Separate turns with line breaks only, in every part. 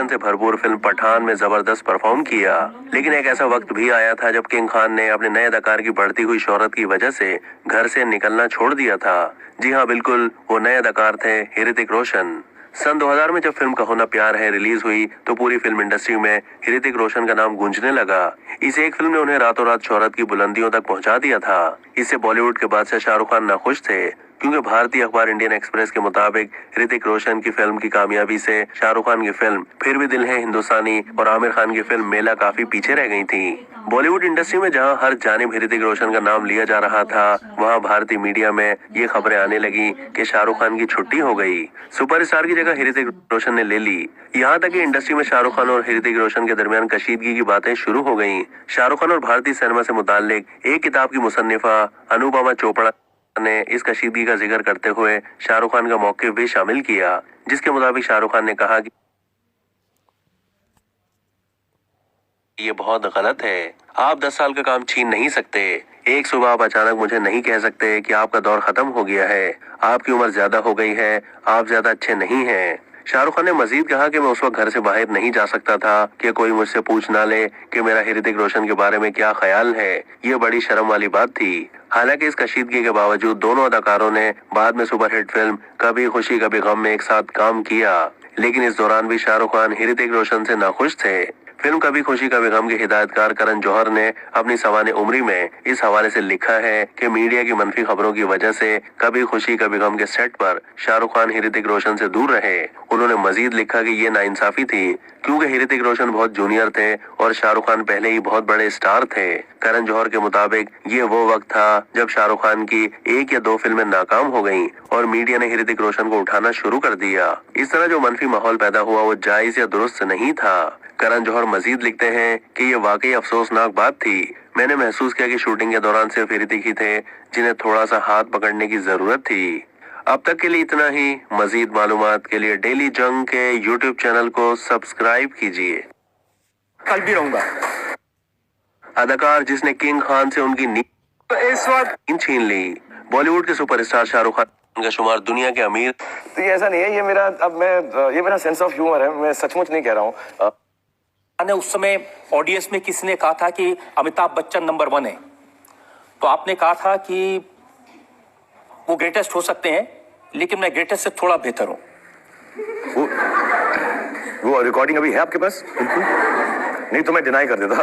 Action से भरपूर film Pathan में जबरदस्त परफॉर्म किया। लेकिन एक ऐसा वक्त भी आया था जब किंग खान ने अपने नए अदाकार की बढ़ती हुई शोहरत की वजह से घर से निकलना छोड़ दिया था। जी हाँ, बिल्कुल, वो नए अदाकार थे ऋतिक रोशन। सन 2000 में जब फिल्म कहो ना प्यार है रिलीज हुई तो पूरी फिल्म इंडस्ट्री में ऋतिक रोशन का नाम गूंजने लगा। इस एक फिल्म ने उन्हें रातों रात शोहरत की बुलंदियों तक पहुंचा दिया था। इससे बॉलीवुड के बादशाह शाहरुख खान नाखुश थे, क्योंकि भारतीय अखबार इंडियन एक्सप्रेस के मुताबिक ऋतिक रोशन की फिल्म की कामयाबी से शाहरुख खान की फिल्म फिर भी दिल है हिंदुस्तानी और आमिर खान की फिल्म मेला काफी पीछे रह गई थी। बॉलीवुड इंडस्ट्री में जहां हर जानिब ऋतिक रोशन का नाम लिया जा रहा था, वहां भारतीय मीडिया में ये खबरें आने लगी कि शाहरुख खान की छुट्टी हो गई। सुपरस्टार की जगह ऋतिक रोशन ने ले ली। यहाँ तक कि इंडस्ट्री में शाहरुख खान और ऋतिक रोशन के दरमियान कशीदगी की बातें शुरू हो गयी। शाहरुख खान और भारतीय सिनेमा से मुताल्लिक एक किताब की मुसन्निफा अनुपमा चोपड़ा ने इस कशीदगी का जिक्र करते हुए शाहरुख खान का मौक़िफ़ भी शामिल किया, जिसके मुताबिक शाहरुख खान ने कहा कि ये बहुत गलत है। आप 10 साल का काम छीन नहीं सकते। एक सुबह आप अचानक मुझे नहीं कह सकते कि आपका दौर खत्म हो गया है, आपकी उम्र ज्यादा हो गई है, आप ज्यादा अच्छे नहीं हैं। शाहरुख खान ने मजीद कहा कि मैं उस वक्त घर से बाहर नहीं जा सकता था कि कोई मुझसे पूछ ना ले कि मेरा ऋतिक रोशन के बारे में क्या ख्याल है। ये बड़ी शर्म वाली बात थी। हालांकि इस कशीदगी के बावजूद दोनों अदाकारों ने बाद में सुपरहिट फिल्म कभी खुशी कभी गम में एक साथ काम किया। लेकिन इस दौरान भी शाहरुख खान ऋतिक रोशन से नाखुश थे। फिल्म कभी खुशी कभी गम के हिदायतकार करण जौहर ने अपनी सवाने उम्री में इस हवाले से लिखा है कि मीडिया की मनफी खबरों की वजह से कभी खुशी कभी गम के सेट पर शाहरुख खान ऋतिक रोशन से दूर रहे। उन्होंने मजीद लिखा कि ये नाइंसाफी थी, क्योंकि ऋतिक रोशन बहुत जूनियर थे और शाहरुख खान पहले ही बहुत बड़े स्टार थे। करण जौहर के मुताबिक ये वो वक्त था जब शाहरुख खान की 1 या 2 फिल्में नाकाम हो गईं और मीडिया ने ऋतिक रोशन को उठाना शुरू कर दिया। इस तरह जो मनफी माहौल पैदा हुआ वो जायज या दुरुस्त नहीं था। करण जौहर मजीद लिखते हैं कि ये वाकई अफसोसनाक बात थी। मैंने महसूस किया कि शूटिंग के दौरान सिर्फ ऋतिक ही थे जिन्हें थोड़ा सा हाथ पकड़ने की जरूरत थी। अब तक के लिए इतना ही। मजीद मालूमात के लिए डेली जंग के यूट्यूब चैनल को सब्सक्राइब कीजिए।
कल भी रहूंगा।
अदाकार जिसने किंग खान से उनकी नींद छीन ली। बॉलीवुड के सुपरस्टार शाहरुख खान का शुमार दुनिया के अमीर।
तो ये ऐसा नहीं है, ये मेरा सेंस ऑफ ह्यूमर है। मैं सचमुच नहीं कह रहा हूँ।
उस समय ऑडियंस में किसी ने कहा था कि अमिताभ बच्चन नंबर 1 है, तो आपने कहा था कि वो ग्रेटेस्ट हो सकते हैं, लेकिन मैं ग्रेटेस्ट से थोड़ा बेहतर हूं।
वो रिकॉर्डिंग अभी है आपके पास? बिल्कुल नहीं तो मैं डिनाई कर देता।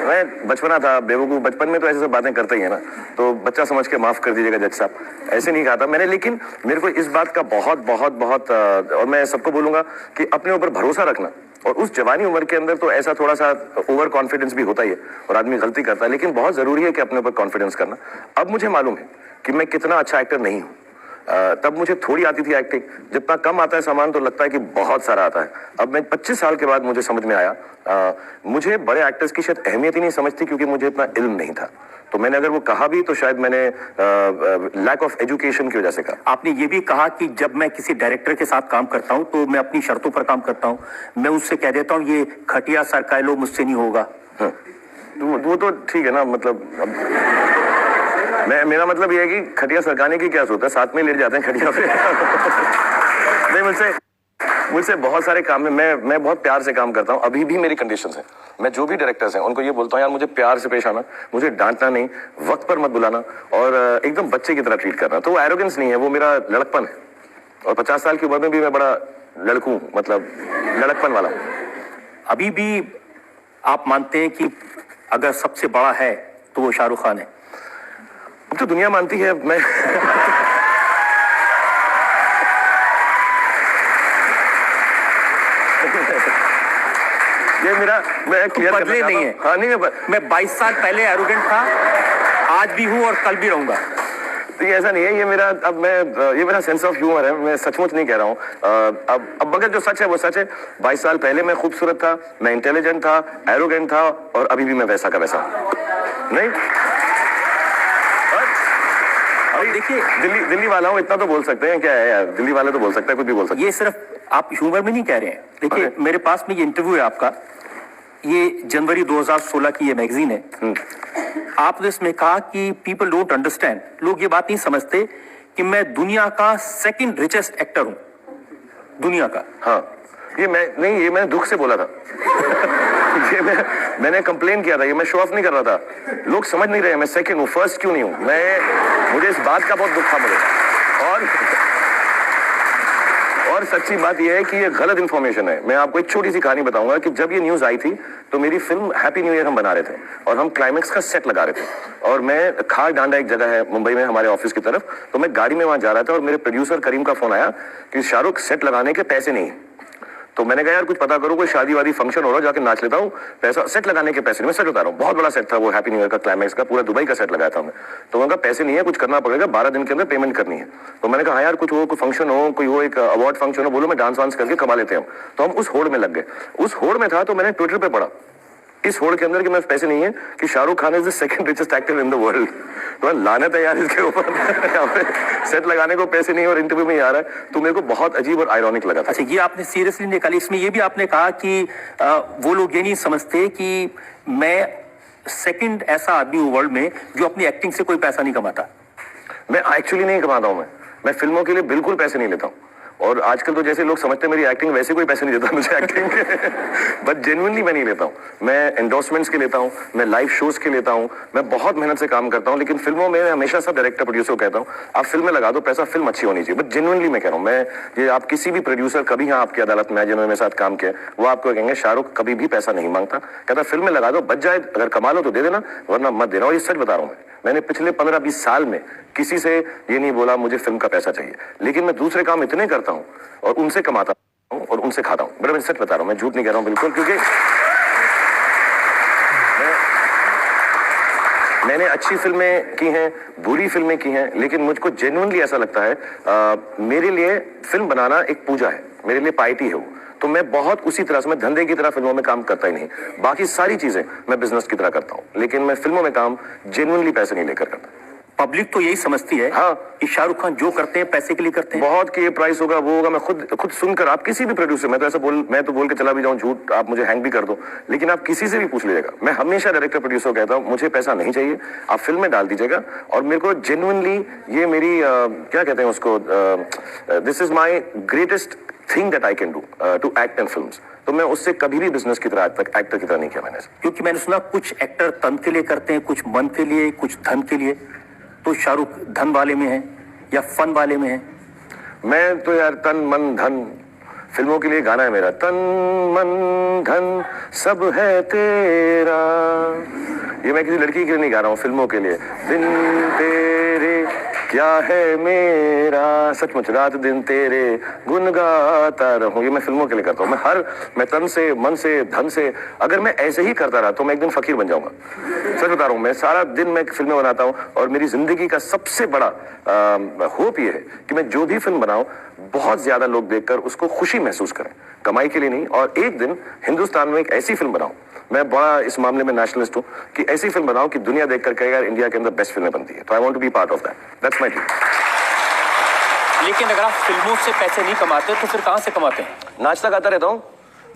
मैं बचपना था, बेवकूफ। बचपन में तो ऐसे सब बातें करते ही है ना, तो बच्चा समझ के माफ कर दीजिएगा जज साहब, ऐसे नहीं कहा था मैंने। लेकिन मेरे को इस बात का बहुत बहुत बहुत और मैं सबको बोलूंगा कि अपने ऊपर भरोसा रखना। और उस जवानी उम्र के अंदर तो ऐसा थोड़ा सा ओवर कॉन्फिडेंस भी होता ही है और आदमी गलती करता है, लेकिन बहुत जरूरी है कि अपने ऊपर कॉन्फिडेंस करना। अब मुझे मालूम है कि मैं कितना अच्छा एक्टर नहीं हूँ। तब मुझे थोड़ी आती थी एक्टिंग। जितना कम आता है सामान तो लगता है कि बहुत सारा आता है। अब मैं 25 साल के बाद मुझे समझ में आया, मुझे बड़े एक्टर्स की शायद अहमियत ही नहीं समझती, क्योंकि मुझे इतना इल्म नहीं था। तो मैंने अगर वो कहा भी तो शायद मैंने लैक ऑफ एजुकेशन की वजह से कहा।
आपने ये भी कहा कि जब मैं किसी डायरेक्टर के साथ काम करता हूं तो मैं अपनी शर्तों पर काम करता हूं। मैं उससे कह देता हूं ये खटिया सरकायलो मुझसे नहीं होगा।
वो तो ठीक है ना, मतलब मेरा मतलब ये है कि खटिया सरकाने की क्या जरूरत है, साथ में लेट जाते हैं खटिया पे। नहीं, मुझसे बहुत सारे काम में मैं बहुत प्यार से काम करता हूँ। अभी भी मेरी कंडीशंस हैं। मैं जो भी डायरेक्टर्स हैं उनको ये बोलता हूँ, यार मुझे प्यार से पेश आना, मुझे डांटना नहीं, वक्त पर मत बुलाना और एकदम बच्चे की तरह ट्रीट करना। तो वो एरोगेंस नहीं है, वो मेरा लड़कपन है। और 50 साल की उम्र में भी मैं बड़ा लड़कू, मतलब लड़कपन वाला हूँ।
अभी भी आप मानते हैं कि अगर सबसे बड़ा है तो वो शाहरुख खान है?
अब तो दुनिया मानती है। मैं ये मैं क्लियर
बदले नहीं है।
हाँ नहीं,
मैं 22 साल पहले एरोगेंट था, आज भी हूँ और कल भी रहूंगा।
तो ये ऐसा नहीं है, ये मेरा सेंस ऑफ ह्यूमर है। मैं सचमुच नहीं कह रहा हूँ। अब अगर जो सच है वो सच है। 22 साल पहले मैं खूबसूरत था, मैं इंटेलिजेंट था, एरोगेंट था, और अभी भी मैं वैसा का वैसा नहीं। देखिए, दिल्ली वाला हूँ, इतना तो बोल सकते हैं। क्या है यार, दिल्ली वाले तो बोल सकते हैं, कुछ भी बोल सकते हैं।
ये सिर्फ आप ह्यूमर में नहीं कह रहे हैं। देखिए, मेरे पास में ये इंटरव्यू है आपका, ये जनवरी 2016 की ये मैगजीन है। आपने इसमें कहा कि पीपल डोंट अंडरस्टैंड, लोग ये बात नहीं समझते कि मैं दुनिया का 2nd रिचेस्ट एक्टर हूं, दुनिया का।
हाँ, ये मैंने दुख से बोला था। ये मैंने कंप्लेन किया था, ये मैं शो ऑफ नहीं कर रहा था। लोग समझ नहीं रहे मैं सेकंड हूँ, फर्स्ट क्यों नहीं हूँ। मुझे इस बात का बहुत दुख था मुझे। और सच्ची बात यह है कि ये गलत इंफॉर्मेशन है। मैं आपको एक छोटी सी कहानी बताऊंगा कि जब ये न्यूज आई थी तो मेरी फिल्म हैप्पी न्यू ईयर हम बना रहे थे और हम क्लाइमेक्स का सेट लगा रहे थे और मैं खार डांडा एक जगह है मुंबई में हमारे ऑफिस की तरफ, तो मैं गाड़ी में वहां जा रहा था और मेरे प्रोड्यूसर करीम का फोन आया कि शाहरुख सेट लगाने के पैसे नहीं। तो मैंने कहा यार कुछ पता करो, कोई शादी वादी फंक्शन हो रहा, जाके नाच लेता हूँ, पैसा सेट लगाने के पैसे नहीं। मैं सेट बता रहा हूँ, बहुत बड़ा सेट था वो, हैप्पी न्यू ईयर का क्लाइमेक्स का पूरा दुबई का सेट लगाया था मैं। तो मैंने कहा पैसे नहीं है, कुछ करना पड़ेगा, 12 दिन के अंदर पेमेंट करनी है। तो मैंने कहा हाँ यार कुछ हो, कोई फंक्शन हो, कोई हो, एक अवार्ड फंक्शन हो, बोलो मैं डांस वांस करके कमा लेते हैं हम। तो हम उस होड़ में लग गए। उस होड़ में था तो मैंने ट्विटर पे पढ़ा इस होड़ के अंदर कि मैं पैसे नहीं है कि Shahrukh Khan is the second richest actor in the world. तो लानत है यार इसके ऊपर। सेट लगाने को पैसे नहीं और इंटरव्यू में ही आ रहा है, तो मेरे को बहुत अजीब और आयरॉनिक लगा था।
अच्छा, ये आपने सीरियसली निकाली। इसमें ये भी आपने कहा कि वो लोग ये नहीं समझते कि मैं सेकंड ऐसा आदमी हूँ वर्ल्ड में जो अपनी एक्टिंग से कोई पैसा नहीं कमाता।
मैं एक्चुअली नहीं कमाता हूँ। मैं फिल्मों के लिए बिल्कुल पैसे नहीं लेता हूँ और आजकल तो जैसे लोग समझते हैं मेरी एक्टिंग, वैसे कोई पैसे नहीं देता मुझे एक्टिंग के। बट जेन्युइनली मैं नहीं लेता हूँ। मैं एंडोर्समेंट्स के लेता हूँ, मैं लाइव शोज के लेता हूँ, मैं बहुत मेहनत से काम करता हूँ। लेकिन फिल्मों में हमेशा सब डायरेक्टर प्रोड्यूसर को कहता हूँ आप फिल्म में लगा दो पैसा, फिल्म अच्छी होनी चाहिए। बट जेन्युइनली मैं कह रहा हूँ, मैं ये आप किसी भी प्रोड्यूसर कभी यहाँ आपकी अदालत में जिन्होंने मेरे साथ काम किया वो आपको कहेंगे शाहरुख कभी भी पैसा नहीं मांगता, कहता फिल्म में लगा दो, बच जाए, अगर कमा लो तो दे देना वरना मत देना। और ये सच बता रहा हूँ मैंने पिछले 15-20 साल में किसी से ये नहीं बोला मुझे फिल्म का पैसा चाहिए। लेकिन मैं दूसरे काम इतने करता हूँ और उनसे कमाता हूँ और उनसे खाता हूँ। बड़ा मैं सच बता रहा हूँ, मैं झूठ नहीं कह रहा हूँ बिल्कुल, क्योंकि मैंने अच्छी फिल्में की हैं, बुरी फिल्में की हैं, लेकिन मुझको जेन्युइनली ऐसा लगता है मेरे लिए फिल्म बनाना एक पूजा है, मेरे लिए पार्टी है वो। तो मैं बहुत उसी तरह से, मैं धंधे की तरह फिल्मों में काम करता ही नहीं। बाकी सारी चीजें मैं बिजनेस की तरह करता हूँ, लेकिन मैं फिल्मों में काम जेन्युइनली पैसे नहीं लेकर करता।
पब्लिक तो यही समझती है
हाँ
कि शाहरुख खान जो करते हैं पैसे के लिए करते हैं।
बहुत कि ये प्राइस होगा वो होगा। मैं खुद सुनकर, आप किसी भी प्रोड्यूसर, मैं तो बोल के चला भी जाऊं झूठ, आप मुझे हैंग भी कर दो, लेकिन आप किसी से भी पूछ लीजिएगा, मैं हमेशा डायरेक्टर प्रोड्यूसर को कहता हूं मुझे पैसा नहीं चाहिए, आप फिल्म में डाल दीजिएगा। और मेरे को जेन्युइनली ये मेरी क्या कहते हैं उसको, this is my greatest thing that I can do to act in films. तो मैं उससे कभी भी बिजनेस की तरह आज तक एक्टर की तरह नहीं किया मैंने।
क्योंकि मैंने सुना कुछ एक्टर तन के लिए करते हैं, कुछ मन के लिए, कुछ धन के लिए। तो शाहरुख धन वाले में है या फन वाले में है?
मैं तो यार तन मन धन, फिल्मों के लिए गाना है मेरा, तन मन धन सब है तेरा। ये मैं किसी लड़की के लिए नहीं गा रहा हूँ, फिल्मों के लिए। दिन तेरे क्या है मेरा, सचमुच रात दिन तेरे गुन गाता रहूं, ये मैं फिल्मों के लिए करता हूँ। मैं तन से, मन से, धन से, अगर मैं ऐसे ही करता रहा तो मैं एक दिन फकीर बन जाऊंगा। सच बता रहा हूँ, मैं सारा दिन मैं फिल्में बनाता हूँ और मेरी जिंदगी का सबसे बड़ा होप ये है कि मैं जो भी फिल्म बनाऊं बहुत ज्यादा लोग देखकर उसको खुशी महसूस करें, कमाई के लिए नहीं। और एक दिन हिंदुस्तान में एक ऐसी फिल्म बनाऊं, मैं बड़ा इस मामले में नेशनलिस्ट हूं, कि ऐसी फिल्म बनाऊं कि दुनिया देखकर कहेगा यार इंडिया के अंदर बेस्ट फिल्में बनती है। तो I want to be part of that, that's my dream.
लेकिन अगर आप फिल्मों से पैसे नहीं कमाते तो फिर कहां से कमाते हैं?
नाचता गाता रहता हूँ,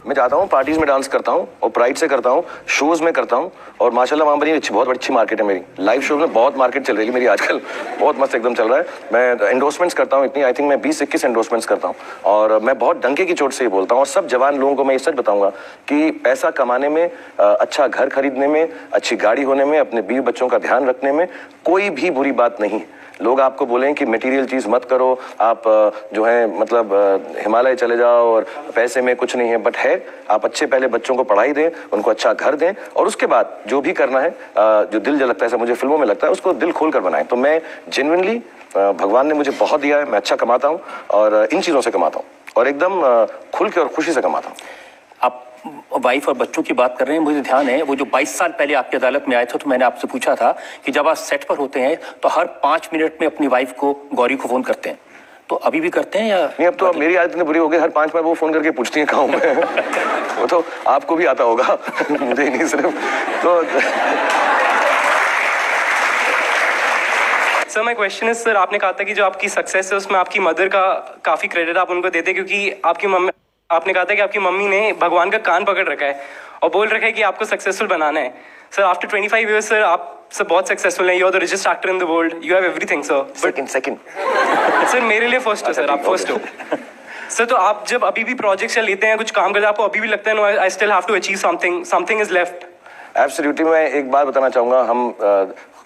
मैं जाता हूँ पार्टीज में डांस करता हूँ और प्राइड से करता हूँ, शोज में करता हूँ। और माशाल्लाह वहाँ बड़ी बहुत अच्छी मार्केट है मेरी, लाइव शोज में बहुत मार्केट चल रही है मेरी आजकल, बहुत मस्त एकदम चल रहा है। मैं एंडोर्समेंट्स करता हूँ इतनी, आई थिंक मैं 20-21 एंडोर्समेंट्स करता हूँ। और मैं बहुत डंके की चोट से ही बोलता हूँ और सब जवान लोगों को मैं ये सच बताऊंगा कि पैसा कमाने में, अच्छा घर खरीदने में, अच्छी गाड़ी होने में, अपने बीवी बच्चों का ध्यान रखने में कोई भी बुरी बात नहीं। लोग आपको बोलें कि मटेरियल चीज़ मत करो, आप जो है मतलब हिमालय चले जाओ और पैसे में कुछ नहीं है, बट है आप अच्छे पहले बच्चों को पढ़ाई दें, उनको अच्छा घर दें और उसके बाद जो भी करना है, जो दिल जो लगता है, मुझे फिल्मों में लगता है, उसको दिल खोल कर बनाएं। तो मैं जेन्युइनली, भगवान ने मुझे बहुत दिया है, मैं अच्छा कमाता हूँ और इन चीज़ों से कमाता हूँ और एकदम खुल के और खुशी से कमाता हूँ।
आप वाइफ और बच्चों की बात कर रहे हैं, मुझे ध्यान है वो जो 22 साल पहले आपकी अदालत में आए थे तो मैंने आपसे पूछा था कि जब आप सेट पर होते हैं तो हर 5 मिनट में अपनी वाइफ को, गौरी को फोन करते हैं, तो अभी भी करते हैं या
नहीं? अब तो अब मेरी आदत इतनी बुरी हो गई, हर 5 मिनट वो फोन करके पूछती है कहाँ हूं मैं। वो तो आपको भी आता होगा, मुझे नहीं सिर्फ। तो
sir my question is, sir आपने कहा था कि जो आपकी सक्सेस है उसमें आपकी मदर का काफ़ी क्रेडिट आप उनको देते, क्योंकि आपकी मम्मी, आपने कहा था कि आपकी मम्मी ने भगवान का कान पकड़ रखा है और बोल रखा है कि आपको सक्सेसफुल बनाना है। सर आफ्टर 25 इयर्स सर आप सर बहुत सक्सेसफुल हैं, you are the richest actor in the world, you have everything sir.
Second
sir मेरे लिए फर्स्ट हो सर, आप फर्स्ट हो। सर तो आप जब अभी भी प्रोजेक्ट्स लेते हैं, कुछ काम करते हैं, आपको अभी भी लगता है no I still have to achieve something is left?
Absolutely. मैं एक बात बताना चाहूँगा, हम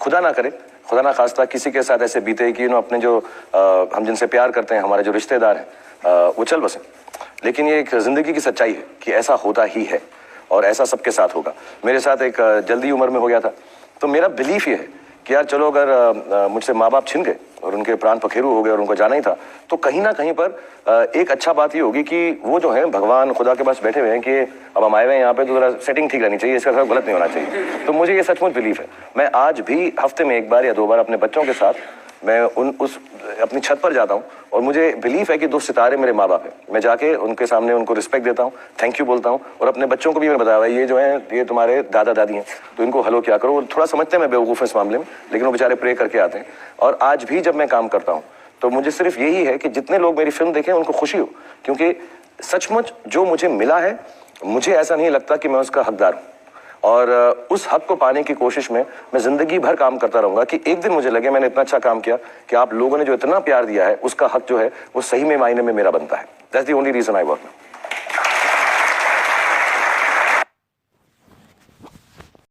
खुदा ना करे, खुदा ना खास्ता किसी के साथ ऐसे बीते कि अपने जो हम जिनसे प्यार करते हैं, हमारे जो रिश्तेदार हैं, वो चल बसें। लेकिन ये एक ज़िंदगी की सच्चाई है कि ऐसा होता ही है और ऐसा सबके साथ होगा। मेरे साथ एक जल्दी उम्र में हो गया था, तो मेरा बिलीफ ये है कि यार चलो अगर मुझसे माँ बाप छिन गए और उनके प्राण पखेरु हो गए और उनको जाना ही था, तो कहीं ना कहीं पर एक अच्छा बात ये होगी कि वो जो है भगवान खुदा के पास बैठे हुए हैं कि अब हम आए हुए हैं यहाँ पे, तो जरा सेटिंग ठीक रहनी चाहिए, इसका सब गलत नहीं होना चाहिए। तो मुझे ये सचमुच बिलीफ है। मैं आज भी हफ्ते में एक बार या 2 बार अपने बच्चों के साथ मैं उस अपनी छत पर जाता हूँ और मुझे बिलीफ है कि 2 सितारे मेरे माँ बाप हैं। मैं जाके उनके सामने उनको रिस्पेक्ट देता हूँ, थैंक यू बोलता हूँ और अपने बच्चों को भी मैंने बताया ये जो है ये तुम्हारे दादा दादी हैं, तो इनको हेलो क्या करो। वो थोड़ा समझते हैं मैं बेवकूफ़ इस मामले में, लेकिन वो बेचारे प्रे करके आते हैं। और आज भी जब मैं काम करता हूँ तो मुझे सिर्फ यही है कि जितने लोग मेरी फिल्म देखें उनको खुशी हो, क्योंकि सचमुच जो मुझे मिला है, मुझे ऐसा नहीं लगता कि मैं उसका हकदार हूँ। और उस हक को पाने की कोशिश में मैं जिंदगी भर काम करता रहूंगा कि एक दिन मुझे लगे मैंने इतना अच्छा काम किया कि आप लोगों ने जो इतना प्यार दिया है उसका हक जो है वो सही में मायने में मेरा बनता है। That's the only reason I work.